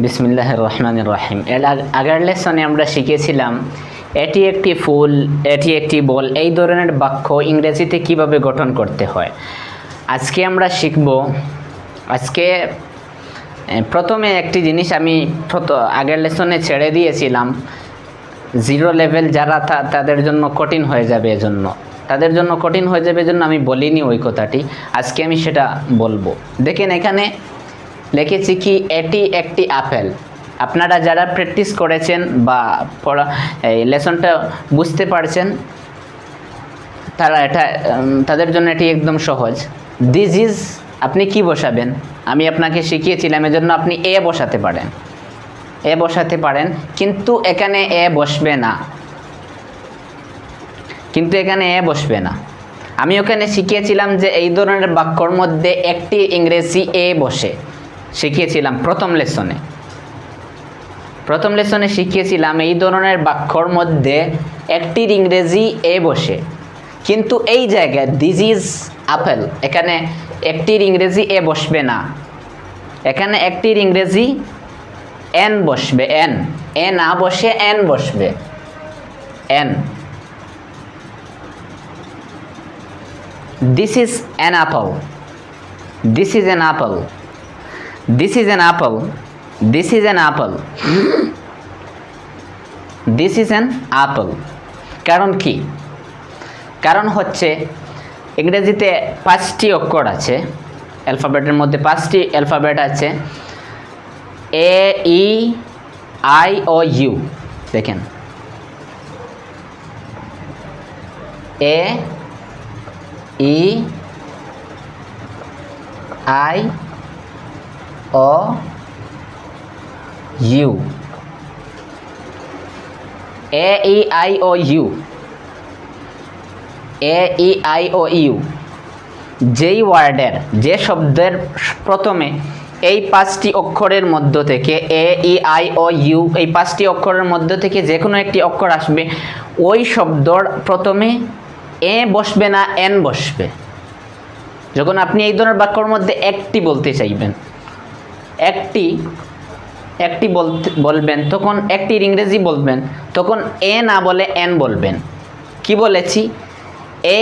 বিসমিল্লাহির রহমানির রহিম। এর আগের লেসনে আমরা শিখেছিলাম এটি একটি ফুল, এটি একটি বল, এই ধরনের বাক্য ইংরেজিতে কিভাবে গঠন করতে হয়। আজকে আমরা শিখব। আজকে প্রথমে একটি জিনিস আমি আগের লেসনে ছেড়ে দিয়েছিলাম, জিরো লেভেল যারা তাদের জন্য কঠিন হয়ে যাবে, এজন্য আমি বলিনি ওই কথাটি। আজকে আমি সেটা বলবো। দেখেন এখানে লিখেছি কি, এটি একটি আপেল। আপনারা যারা প্র্যাকটিস করেছেন বা পড়া এই লেসনটা বুঝতে পারছেন, তাদের জন্য এটি একদম সহজ। দিস ইজ, আপনি কি বসাবেন আমি আপনাকে শিখিয়েছিলাম, এজন্য আপনি এ বসাতে পারেন, কিন্তু এখানে এ বসবে না। আমি ওখানে শিখিয়েছিলাম যে এই ধরনের বাক্যর মধ্যে একটি ইংরেজি এ বসে, শিখিয়েছিলাম প্রথম লেসনে শিখিয়েছিলাম এই ধরনের বাক্যর মধ্যে একটির ইংরেজি এ বসে, কিন্তু এই জায়গায় দিস ইজ আপেল, এখানে একটির ইংরেজি এ বসবে না, এখানে একটির ইংরেজি এন বসবে। এ না বসে এন বসবে। N. This is an apple. This is an apple. This is an apple. This is an apple. This is an apple. কারণ কি? কারণ হচ্ছে ইংরেজিতে 5টি অক্ষর আছে, অ্যালফাবেটের মধ্যে 5টি অ্যালফাবেট আছে, এ, ই, আই ও ইউ। দেখেন, A, E, I O U. A, E, I O U. A, E, I O U. যেই ওয়ার্ডের, যে শব্দের প্রথমে এই 5টি অক্ষরের মধ্য থেকে এ, ই, আই ও ইউ, এই 5টি অক্ষরের মধ্য থেকে যে কোনো একটি অক্ষর আসবে, ওই শব্দর প্রথমে এ বসবে না, এন বসবে। যখন আপনি এই ধরনের বাক্যর মধ্যে একটি বলতে চাইবেন, একটি বলবেন, তখন একটির ইংরেজি বলবেন, তখন এ না বলে এন বলবেন। কি বলেছি?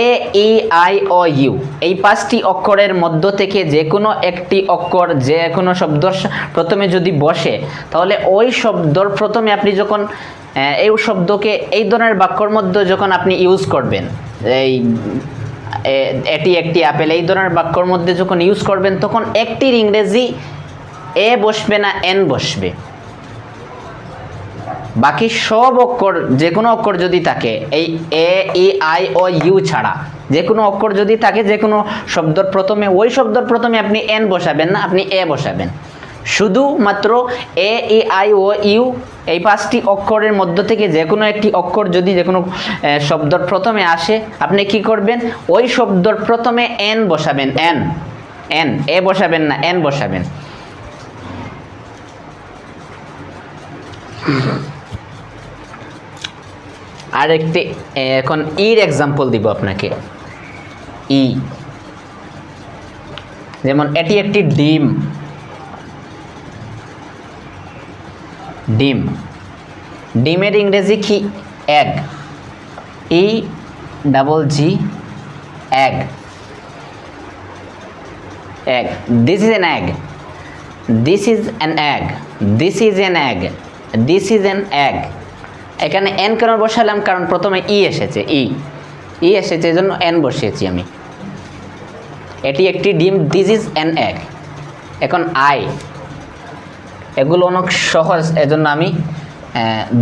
এ, ই, আই ও ইউ, এই 5টি অক্ষরের মধ্য থেকে যে কোনো একটি অক্ষর যে কোনো শব্দর প্রথমে যদি বসে, তাহলে ওই শব্দর প্রথমে আপনি যখন এই শব্দকে এই ধরনের বাক্যর মধ্যে যখন আপনি ইউজ করবেন, এটি একটি আপেল, এই ধরনের বাক্যর মধ্যে যখন ইউজ করবেন, তখন একটির ইংরেজি এ বসবে না, এন বসবে। বাকি সব অক্ষর, যে কোনো অক্ষর যদি থাকে, এই এ, ই, আই ও ইউ ছাড়া যে কোনো অক্ষর যদি থাকে, যে কোনো শব্দর প্রথমে, ওই শব্দর প্রথমে আপনি এন বসাবেন না, আপনি এ বসাবেন। শুধুমাত্র এ, ই, আই ও ইউ, এই 5টি অক্ষরের মধ্য থেকে যে কোনো একটি অক্ষর যদি যে কোনো শব্দর প্রথমে আসে, আপনি কি করবেন? ওই শব্দর প্রথমে এন বসাবেন। এন, এ বসাবেন না, এন বসাবেন। আর একটি এখন ইর এক্সাম্পল দিব আপনাকে। ই, যেমন এটি একটি ডিম। ডিমের ইংরেজি কি? Egg. E double G, egg. This is an egg. This is an egg. This is an egg. This is an egg. এখানে এন কেন বসালাম? কারণ প্রথমে ই এসেছে, ই এসেছে, এজন্য এন বসিয়েছি আমি। এটি একটি ডিম। This is an egg. এখন আই, এগুলো অনেক সহজ, এজন্য আমি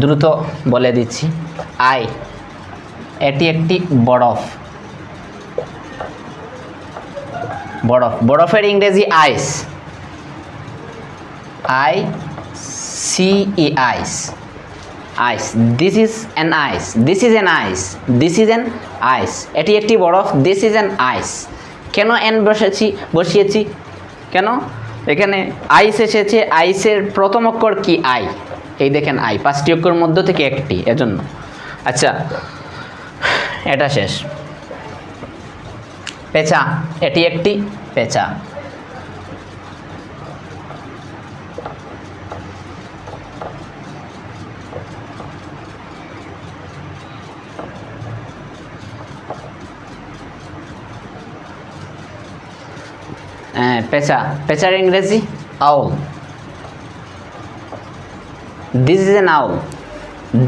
দ্রুত বলে দিচ্ছি। আই, এটি একটি বরফ। বরফের ইংরেজি ice. I C E, ice. Ice. This is an ice. This is an ice. This is an ice. এটি একটি বরফ। This is an ice. কেন এন বসিয়েছি? কেন? এখানে আইস এসেছে, আইসের প্রথম অক্ষর কি? আই। এই দেখেন, আই 5টি অক্ষরের মধ্য থেকে একটি, এজন্য। আচ্ছা, এটা শেষ। পেঁচা, এটি একটি পেঁচা। পেঁচা, পেঁচার ইংরেজি owl. This is an owl,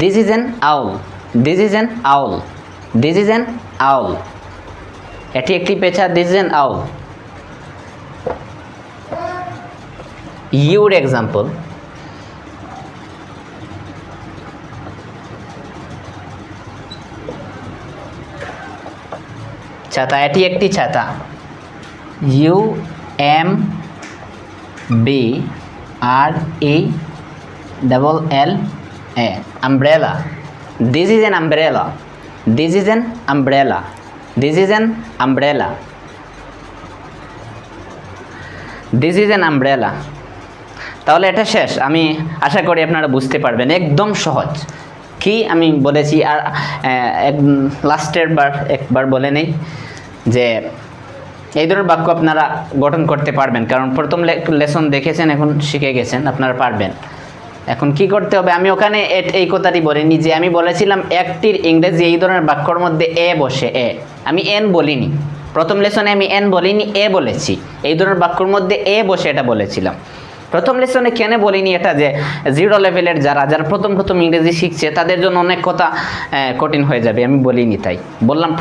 this is an owl, this is an owl, this is an owl. এটি একটি পেঁচা, this is an owl. Your example, ছাতা, এটি একটি ছাতা। U M B R E double L A, umbrella. This is an umbrella, this is an umbrella, this is an umbrella, this is an umbrella. তাহলে এটা শেষ। আমি আশা করি আপনারা বুঝতে পারবেন, একদম সহজ। কি আমি বলেছি আর লাস্টের বার একবার বলে নেই যে এই ধরনের বাক্য আপনারা গঠন করতে পারবেন, কারণ প্রথম লেসন দেখেছেন, এখন শিখে গেছেন, আপনারা পারবেন। এখন কি করতে হবে, আমি ওখানে এই কথাটি বলিনি যে আমি বলেছিলাম একটির ইংরেজি এই ধরনের বাক্যর মধ্যে এ বসে, এ আমি এন বলিনি। প্রথম লেসনে আমি এন বলিনি, এ বলেছি। এই ধরনের বাক্যর মধ্যে এ বসে এটা বলেছিলাম। প্রথম লেসনে কেন বলিনি এটা, যে জিরো লেভেলের যারা প্রথম ইংরেজি শিখছে তাদের জন্য অনেক কথা কঠিন হয়ে যাবে, আমি বলিনি। তাই বললাম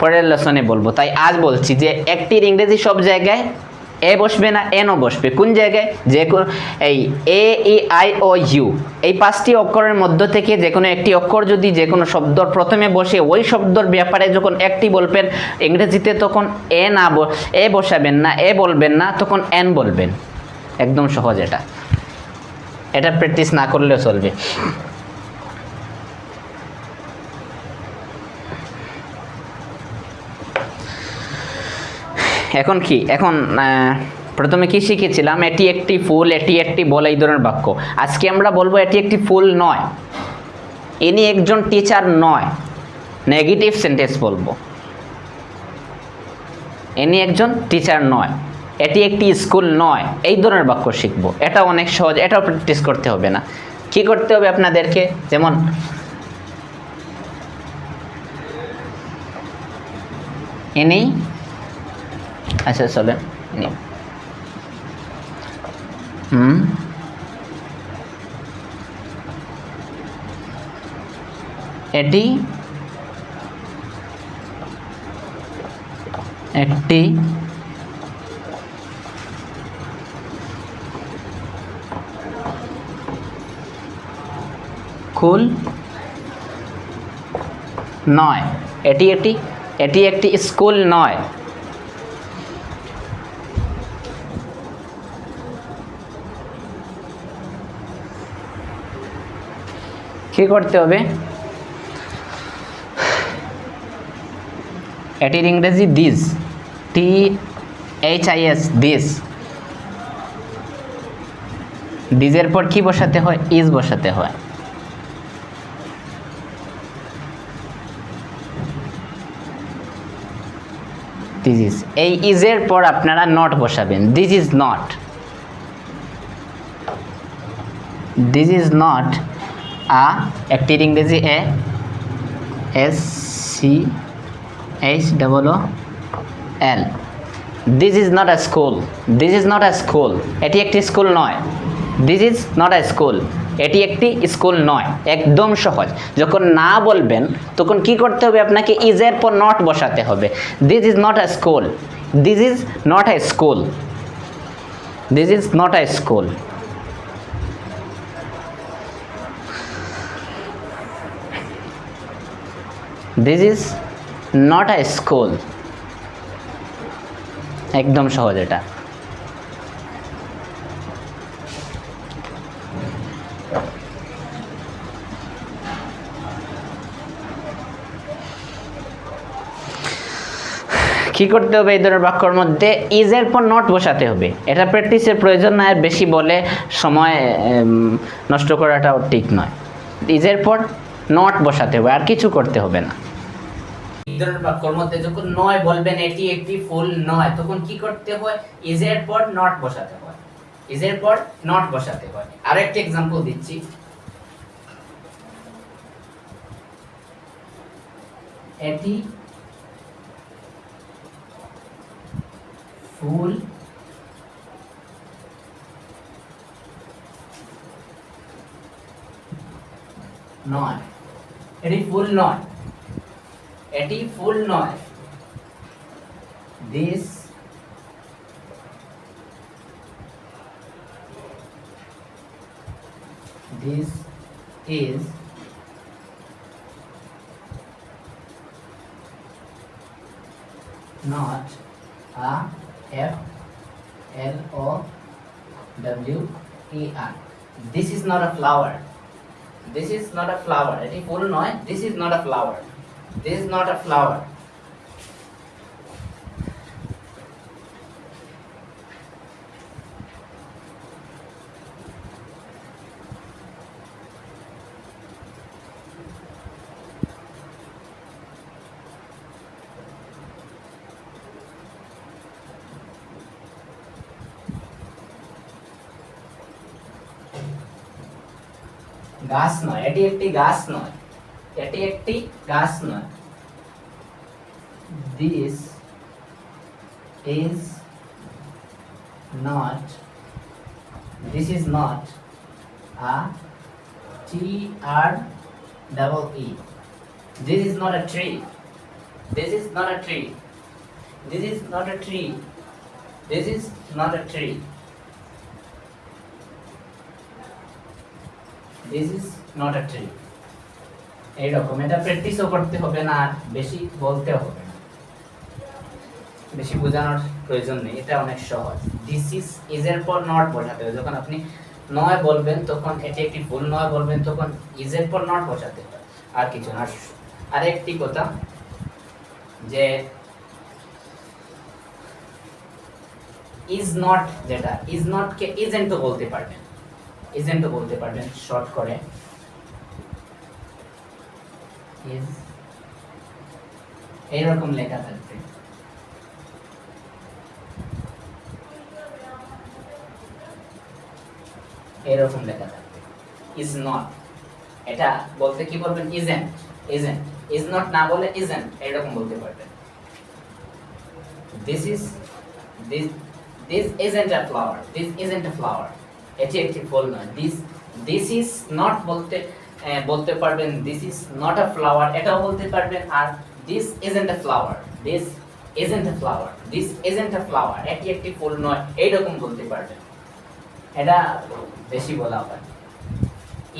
পরের লেসনে বলবো। তাই আজ বলছি যে একটির ইংরেজি সব জায়গায় এ বসবে না, এনও বসবে। কোন জায়গায়, যে এই এ ই আই ও ইউ, এই 5টি অক্ষরের মধ্য থেকে যে কোনো একটি অক্ষর যদি যে কোনো শব্দর প্রথমে বসে, ওই শব্দর ব্যাপারে যখন একটি বলবেন ইংরেজিতে, তখন এ বসাবেন না, এ বলবেন না, তখন এন বলবেন। একদম সহজ। এটা প্র্যাকটিস না করলেও চলবে। এখন কি, এখন প্রথমে কি শিখেছিলাম, এটি একটি ফুল, এটি একটি বল, এই ধরনের বাক্য। আজকে আমরা বলবো এটি একটি ফুল নয়, ইনি একজন টিচার নয়, নেগেটিভ সেন্টেন্স বলবো। ইনি একজন টিচার নয়, এটি একটি স্কুল নয়, এই ধরনের বাক্য শিখবো। এটা অনেক সহজ, এটাও প্র্যাকটিস করতে হবে না। কি করতে হবে আপনাদেরকে, যেমন ইনি, আচ্ছা চলেন, ইনি এটি একটি স্কুল নয়, এটি একটি স্কুল নয়। কি করতে হবে, এটির ইংরেজি দিস, THIS, দিস। দিসের পর কি বসাতে হয়, ইজ বসাতে হয়। দিস ইজ, এই ইজের পর আপনারা নট বসাবেন। This is not, this is not একটির ইংরেজি এ, SCHOOL। This is not a school, this is not a school, এটি একটি স্কুল নয়। This is not a school, এটি একটি স্কুল নয়। একদম সহজ। যখন না বলবেন তখন কি করতে হবে, আপনাকে ইজের পর নট বসাতে হবে। This is not a school, this is not a school, this is not a school. This is not a school. একদম সহজ এটা। কি করতে হবে, এই ধরনের বাক্যর মধ্যে ইজের পর নট বসাতে হবে। এটা প্র্যাকটিসের প্রয়োজন নয়, আর বেশি বলে সময় নষ্ট করাটাও ঠিক নয়। ইজের পর নট বসাতে হবে, আর কিছু করতে হবে না। এই ধরনের বাক্যর মধ্যে যখন নয় বলবেন, এটি একটি ফুল নয়, তখন কি করতে হয়, ইজের পর নট বসাতে হয়। ইজ এর পর নট বসাতে হয়। আরেকটা एग्जांपल দিচ্ছি, এটি ফুল নয়, এটি ফুল নয়, এটি ফুল নয়। This is not a flower. This is not a flower. This is not a flower. এটি ফুল নয়, this is not a flower. This is not a flower. গাছ নয়, এটি একটি গাছ নয়, এটি একটি গাছ নয়। This is not a tree. This is not a tree. This is not a tree. This is not a tree. This is not a tree. This is not a tree. এইরকম এটা প্র্যাকটিসও করতে হবে না, আর বেশি বলতে হবে না, বেশি বোঝানোর প্রয়োজন নেই, এটা অনেক সহজ। দিস ইজ এর পর নট বসাতে হবে। যখন আপনি নয় বলবেন তখন এটি একটি ফুল নয় বলবেন তখন ইজ এর পর নট বসাতে হবে, আর কিছু না। আর একটি কথা যে ইজ নট, যেটা ইজ নট কে ইজেন্টও বলতে পারবেন, ইজেন্টও বলতে পারবেন শর্ট করে। ইজ এইরকম লেখা থাকবে, এরকম লেখা থাকবে ইজ নট। এটা বলতে কি বলবেন? ইজেন্ট। ইজ নট না বলে ইজেন্ট এরকম বলতে পারবেন। This isn't a flower. This isn't a flower. এটি একটি ফুল নয়। this is not বলতে পারবেন this is not a flower, এটাও বলতে পারবেন। আর this isn't a flower. This isn't a flower. This isn't a flower. এটি একটি ফুল নয় এইরকম বলতে পারবেন। এটা বেশি বলা হয়।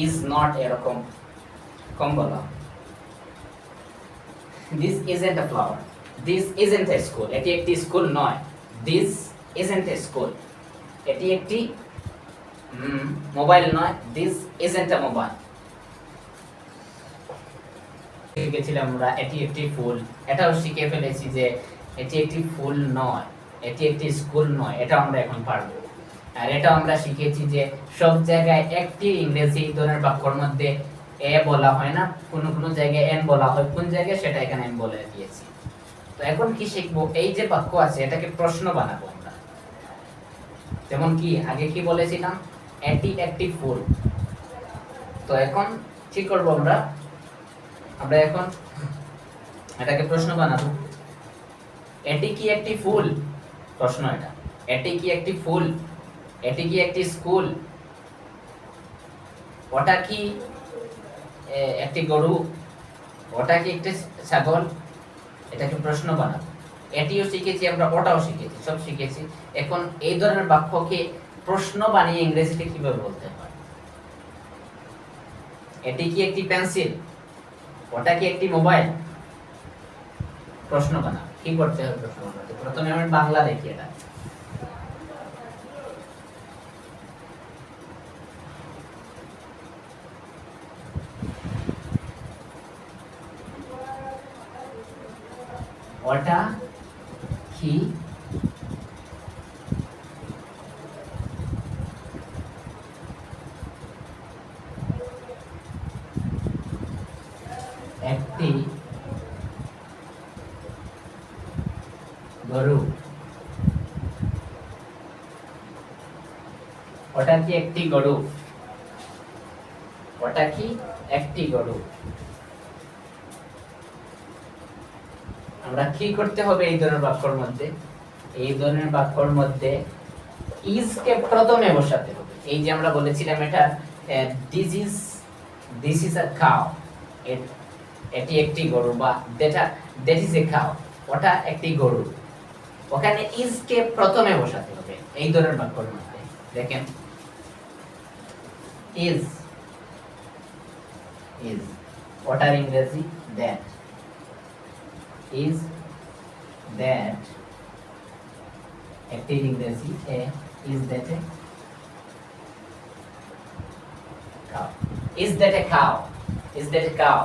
is not এরকম কম বলা। This isn't a flower. This isn't a school. এটি একটি স্কুল নয়। This isn't a school. এটি একটি মোবাইল নয়। This isn't a mobile. শিখেছিলাম আমরা এটি একটি ফুল, এটাও শিখে ফেলেছি যে এটি একটি ফুল নয়, এটি একটি স্কুল নয়, এটা আমরা এখন পারবো। আর এটা আমরা শিখেছি যে সব জায়গায় একটি ইংরেজি ধরনের বাক্যর মধ্যে এ বলা হয় না, কোনো কোনো জায়গায় এন বলা হয়, কোন জায়গায় সেটা এখানে আমি বলে দিয়েছি। তো এখন কি শিখবো? এই যে বাক্য আছে এটাকে প্রশ্ন বানাবো আমরা। যেমন কি আগে কি বলেছিলাম? এটি একটি ফুল। তো এখন কি করবো আমরা এখন এটাকে প্রশ্ন বানাবো। এটি কি একটি ফুল? প্রশ্ন এটা। এটি কি একটি ফুল? এটি কি একটি স্কুল? ওটা কি একটি গরু? ওটা কি একটি ছাগল? এটাকে প্রশ্ন বানাবো। এটিও শিখেছি আমরা, ওটাও শিখেছি, সব শিখেছি। এখন এই ধরনের বাক্যকে প্রশ্ন বানিয়ে ইংরেজিতে কিভাবে বলতে হয়? এটি কি একটি পেন্সিল? ওটা কি একটি মোবাইল? প্রশ্ন বানাবো। কি করতে হবে প্রশ্ন বানাতে? প্রথমে আমি বাংলা দেখি এটা। ওটা কি একটি গরু? কি একটি গরু? ওটা কি একটি গরু? আমরা কি করতে হবে এই ধরনের বাক্যর মধ্যে? এই ধরনের বাক্যর মধ্যে ইজ কে প্রথমে বসাতে হবে। এই যে আমরা বলেছিলাম এটা দিস ইজ আ কাউ, এটি একটি গরু, বা দ্যাট ইজ এ কাউ, ওটা একটি গরু। ওখানে ইজ কে প্রথমে বসাতে হবে এই ধরনের বাক্যর মধ্যে। দেখেন ইজ, ওটার ইংরেজি দ্যাট। ইজ দ্যাট একটি ইংরেজি is that a cow. Is that a cow? Is that a cow?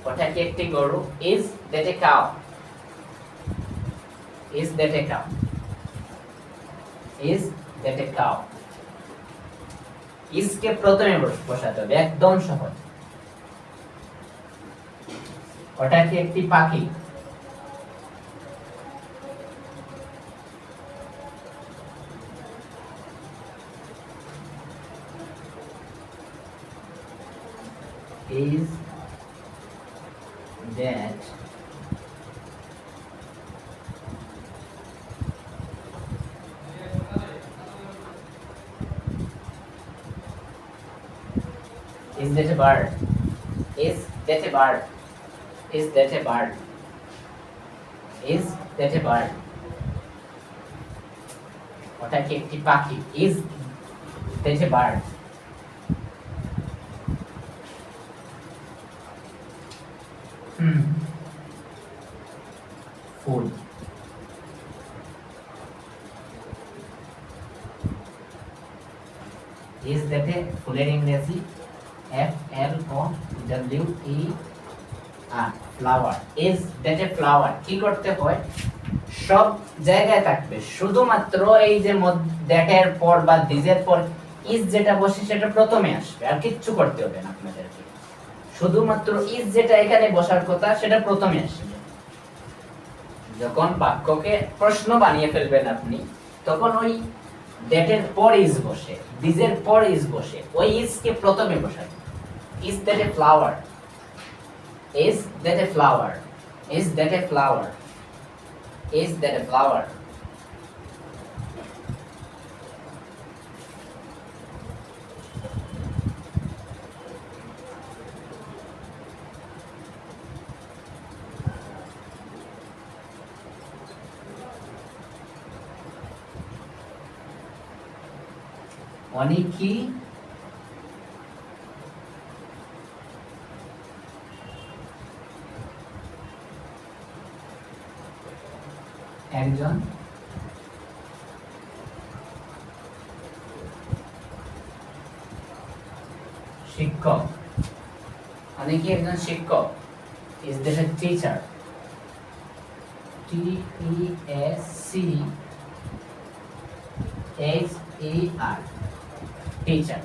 ওটা কি একটি গরু? Is that a cow? Is that a cow? Is that a cow? is কে প্রথমে বসাতে হবে, একদম সহজ। ওটা কি একটি পাখি? Is that is that a bird? Is that a bird? Is that a bird? Is that a bird? ওটা কি একটি পাখি? Is that a bird? Full. Is that a ফুলের ইংরেজি FLOWER, flower. Is that a flower? কি করতে হয়? সব জায়গায় থাকবে, শুধুমাত্র এই যে that এর পর বা this এর পর is যেটা বসে সেটা প্রথমে আসবে, আর কিচ্ছু করতে হবে না আপনাদেরকে। শুধুমাত্র is যেটা এখানে বসার কথা সেটা প্রথমে আসবে। যখন বাক্যকে প্রশ্ন বানিয়ে ফেলবেন আপনি, তখন ওই that এর পর is বসে, this এর পর is বসে, ওই is কে প্রথমে বসাবে। Is that a flower? Is that a flower? Is that a flower? Is that a flower? অনেকই একজন শিক্ষক। অনেকই একজন শিক্ষক। Is that a teacher? TECHER, teacher.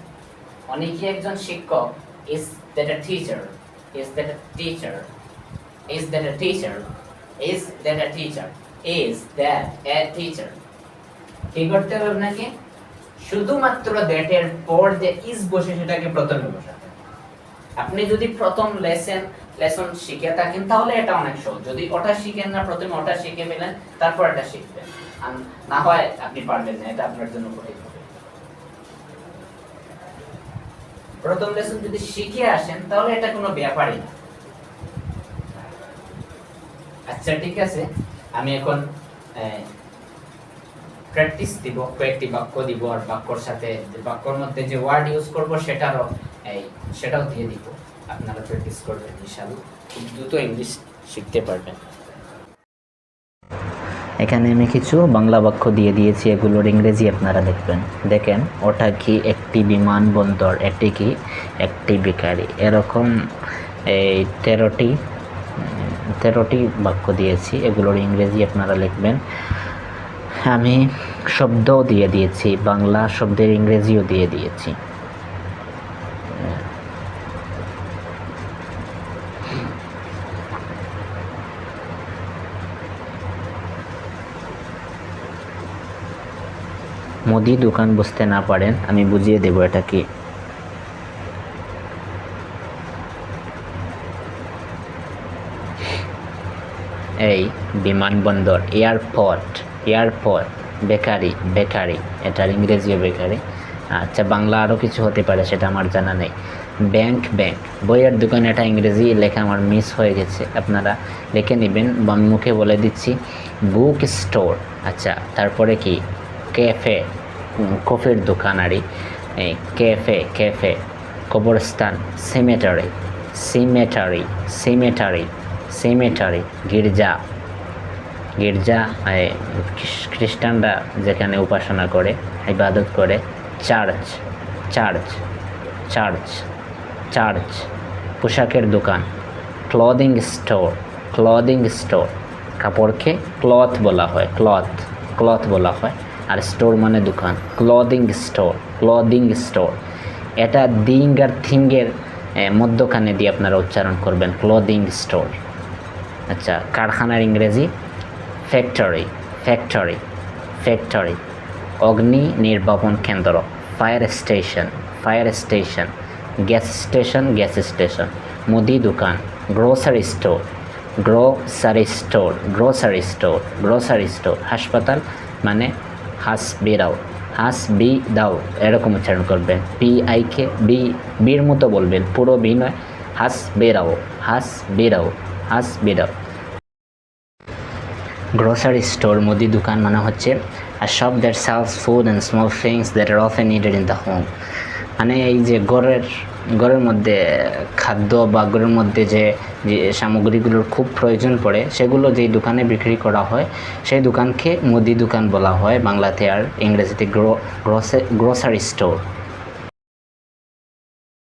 অনেকই একজন শিক্ষক। Is that a teacher? Is that a teacher? Is that a teacher? Is that a teacher? Is that a teacher? কি করতে হবে আপনাকে? শুধুমাত্র that এর পর যে is বসে সেটাকে প্রথমে বসাতে। আপনি যদি প্রথম লেসন শিখে থাকেন তাহলে এটা অনেক সহজ। যদি ওটা শিখেন না, প্রথমে ওটা শিখে ফেলেন, তারপর এটা শিখবেন, না হয় আপনি পারবেন না, এটা আপনার জন্য কঠিন হবে। প্রথম লেসন যদি শিখে আসেন তাহলে এটা কোনো ব্যাপারই না। আচ্ছা ঠিক আছে, আমি এখন প্র্যাকটিস দিব, কয়েকটি বাক্য দিব, আর বাক্যর সাথে বাক্যর মধ্যে যে ওয়ার্ড ইউজ করব সেটাও দিয়ে দিব। আপনারা প্র্যাকটিস করবেন, ইনশাআল্লাহ খুব দ্রুত ইংলিশ শিখতে পারবেন। এখানে আমি কিছু বাংলা বাক্য দিয়ে দিয়েছি, এগুলোর ইংরেজি আপনারা দেখবেন। দেখেন, ওটা কি একটি বিমানবন্দর? এটি কি একটি বেকারি? এরকম এই 13টি বাক্য দিয়েছি, এগুলোর ইংরেজি আপনারা লিখবেন। আমি শব্দও দিয়ে দিয়েছি, বাংলা শব্দের ইংরেজিও দিয়ে দিয়েছি। মুদি দোকান বুঝতে না পারেন আমি বুঝিয়ে দেব এটা কি। এই বিমানবন্দর, এয়ারপোর্ট, এয়ারপোর্ট, বেকারি, বেকারি, এটার ইংরেজিও বেকারি। আচ্ছা, বাংলা আরও কিছু হতে পারে, সেটা আমার জানা নেই। ব্যাংক, ব্যাংক, বইয়ের দোকান, এটা ইংরেজি লেখা আমার মিস হয়ে গেছে, আপনারা লিখে নেবেন, আমি মুখে বলে দিচ্ছি। বুক স্টোর, আচ্ছা, তারপরে কি ক্যাফে, কফির দোকান আরই, ক্যাফে, ক্যাফে, কবরস্থান, সিমেটারি, সিমেটারি, সিমেটারি, সিমেটারি, গির্জা, গির্জা খ্রিস্টানরা যেখানে উপাসনা করে, ইবাদত করে। চার্চ, চার্চ, চার্চ, চার্চ, পোশাকের দোকান। ক্লদিং স্টোর, ক্লদিং স্টোর, কাপড়কে ক্লথ বলা হয়, ক্লথ, ক্লথ বলা হয়, আর স্টোর মানে দোকান। ক্লদিং স্টোর, ক্লদিং স্টোর, এটা দিং আর থিংয়ের মধ্যখানে দিয়ে আপনারা উচ্চারণ করবেন, ক্লদিং স্টোর। আচ্ছা, কারখানার ইংরেজি ফ্যাক্টরি, ফ্যাক্টরি, ফ্যাক্টরি। অগ্নি নির্বাপন কেন্দ্র, fire station, fire station. Gas station, gas station. মুদি দোকান, grocery store, grocery store, grocery store, grocery store. হাসপাতাল মানে হাসবিরাও, হাসবিদাও, এরকম উচ্চারণ করবেন। PIK, বির মতো বলবেন, পুরো বি নয়, হাসবিরাও, হাসবিরাও, হাসবিরাও। গ্রোসারি স্টোর, মুদি দোকান মানে হচ্ছে a shop that sells food and small things that are often needed in the home। মানে এই যে ঘরের মধ্যে খাদ্য বা ঘরের মধ্যে যে সামগ্রীগুলোর খুব প্রয়োজন পড়ে, সেগুলো যেই দোকানে বিক্রি করা হয় সেই দোকানকে মুদি দোকান বলা হয় বাংলাতে, আর ইংরেজিতে গ্রোসারি স্টোর।